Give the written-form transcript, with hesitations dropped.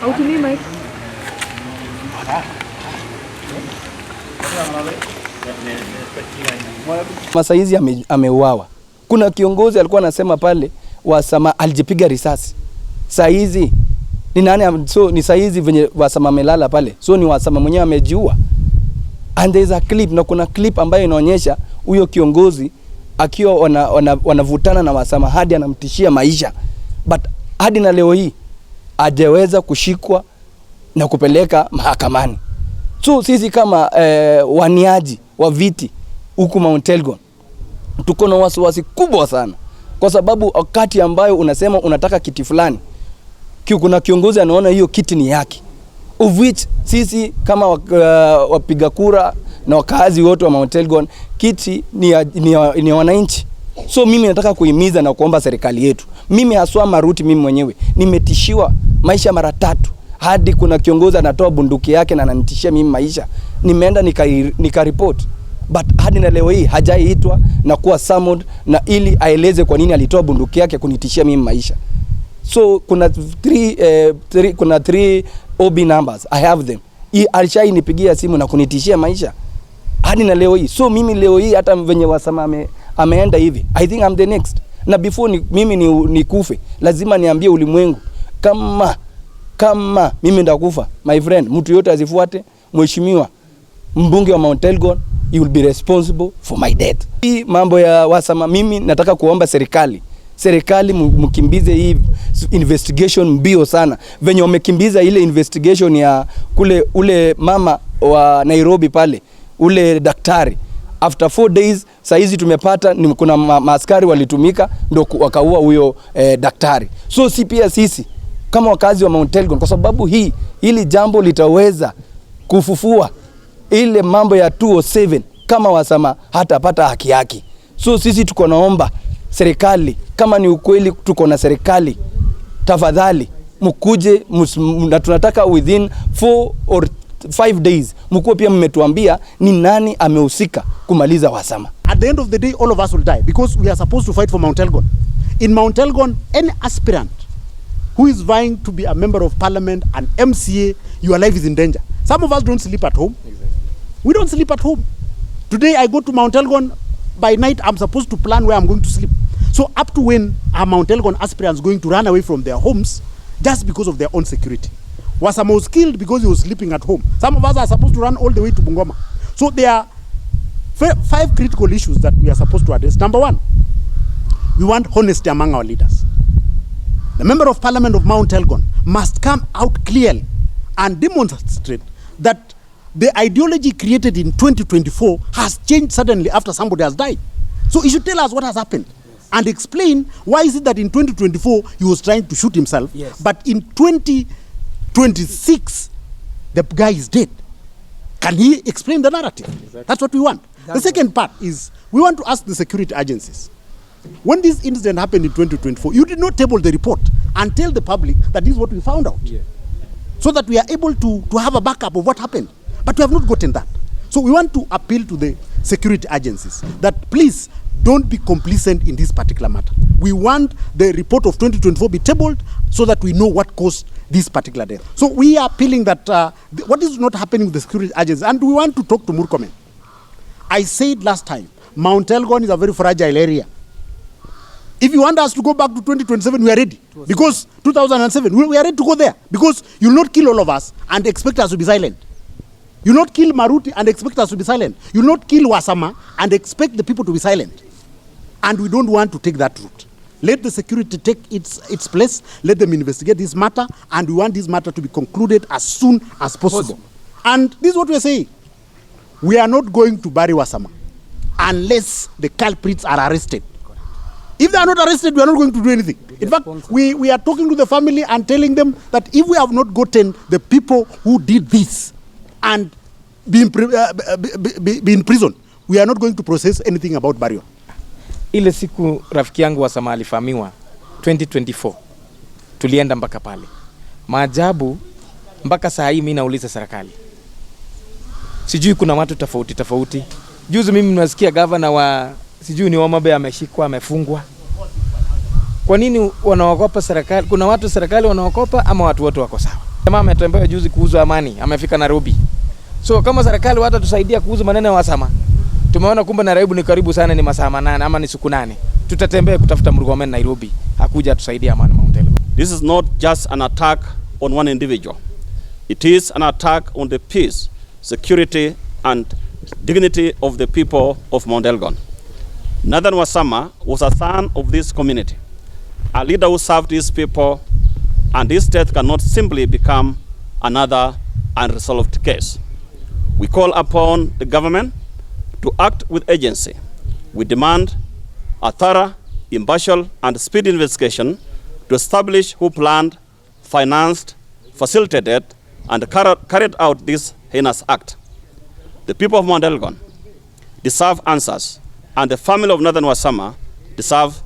Autumii Mike. Masaizi ameuawa. Kuna kiongozi alikuwa anasema pale Wasama alijipiga risasi. Saizi ni nani? So ni saizi venye Wasama amelala pale. So ni Wasama mwenyewe amejiua. And there is a clip, na kuna clip ambayo inaonyesha huyo kiongozi akiwa wanavutana na Wasama hadi anamtishia maisha. But hadi na leo hii hajaweza kushikwa na kupeleka mahakamani. So sisi kama waniaji wa viti huku Mount Elgon tuko na wasiwasi kubwa sana, kwa sababu wakati ambayo unasema unataka kiti fulani, kuna kiongozi anaona hiyo kiti ni yake, of which sisi kama wapiga kura na wakazi wote wa Mount Elgon, kiti ni wananchi. So mimi nataka kuhimiza na kuomba serikali yetu, mimi haswa Maruti, mimi mwenyewe nimetishiwa maisha mara 3, hadi kuna kiongozi anatoa bunduki yake na ananitishia mimi maisha. Nimeenda nika report, but hadi na leo hii hajaitwa na kuwa summoned na ili aeleze kwa nini alitoa bunduki yake kunitishia mimi maisha. So kuna 3 OB numbers, I have them. Alishai nipigia simu na kunitishia maisha hadi na leo hii. So mimi leo hii hata venye Wasama ameenda hivi, I think I'm the next. Na before mimi nikufe, lazima niambie ulimwengu kama mimi ndakufa, my friend, mtu yote azifuate mheshimiwa mbunge wa Mount Elgon, you will be responsible for my death. Hii mambo ya Wasama, mimi nataka kuomba serikali mkimbize hii investigation mbio sana, venye wamekimbiza ile investigation ya ule mama wa Nairobi pale, ule daktari. After 4 days saizi tumepata kuna maaskari walitumika ndo wakaua huyo daktari. So si pia sisi kama wakazi wa Mount Elgon, kwa sababu hili jambo litaweza kufufua ile mambo ya 207 kama Wasama hatapata haki yake. So sisi tuko naomba serikali, kama ni ukweli tuko na serikali, tafadhali mkuje, na tunataka within 4 or 5 days mkuwe pia mmetuambia ni nani amehusika kumaliza Wasama. At the end of the day, all of us will die because we are supposed to fight for Mount Elgon. In Mount Elgon, any aspirant who is vying to be a member of parliament, an MCA, your life is in danger. Some of us don't sleep at home. Exactly. We don't sleep at home. Today I go to Mount Elgon, by night I'm supposed to plan where I'm going to sleep. So up to when are Mount Elgon aspirants going to run away from their homes just because of their own security? Wasama was killed because he was sleeping at home. Some of us are supposed to run all the way to Bungoma. So there are 5 critical issues that we are supposed to address. Number 1, we want honesty among our leaders. The member of parliament of Mount Elgon must come out clearly and demonstrate that the ideology created in 2024 has changed suddenly after somebody has died. So he should tell us what has happened. Yes. And explain why is it that in 2024 he was trying to shoot himself, yes, but in 2026 the guy is dead. Can he explain the narrative? Exactly. That's what we want. The second part is we want to ask the security agencies, when this incident happened in 2024, you did not table the report and tell the public that this is what we found out. Yeah. So that we are able to have a backup of what happened. But we have not gotten that. So we want to appeal to the security agencies that please don't be complacent in this particular matter. We want the report of 2024 be tabled so that we know what caused this particular death. So we are appealing that what is not happening with the security agencies, and we want to talk to Murkomen. I said last time, Mount Elgon is a very fragile area. If you want us to go back to 2027, we are ready. Because 2007, we are ready to go there. Because you will not kill all of us and expect us to be silent. You will not kill Maruti and expect us to be silent. You will not kill Wasama and expect the people to be silent. And we don't want to take that route. Let the security take its place. Let them investigate this matter. And we want this matter to be concluded as soon as possible. And this is what we are saying. We are not going to bury Wasama unless the culprits are arrested. If they are not arrested, we are not going to do anything. In fact, we are talking to the family and telling them that if we have not gotten the people who did this and be in prison, we are not going to process anything about burial. Ile siku rafiki yangu Wasama alifahamiwa 2024 tulienda mpaka pale. Maajabu mpaka saa hii mimi nauliza serikali. Sijui kuna watu tofauti. Juzi mimi nasikia governor wa sijui ni Homabay ameshikwa, amefungwa. Kwa nini wanaogopa serikali? Kuna watu serikali wanaogopa ama watu wote wako sawa? Jamaa ametembea juzi kuuza amani, amefika Nairobi. So kama serikali wata tusaidia kuuza maneno ya Wasama. Tumeona kumbe Nairobi ni karibu sana, ni masaa 8 ama ni siku 8. Tutatembea kutafuta Murkomen Nairobi. Hakuja tusaidia amani Mount Elgon. This is not just an attack on one individual. It is an attack on the peace, security and dignity of the people of Mount Elgon. Nathan Wasama was a son of this community, a leader who served his people, and his death cannot simply become another unresolved case. We call upon the government to act with agency. We demand a thorough, impartial, and speedy investigation to establish who planned, financed, facilitated, and carried out this heinous act. The people of Mount Elgon deserve answers, and the family of Nathan Wasama deserve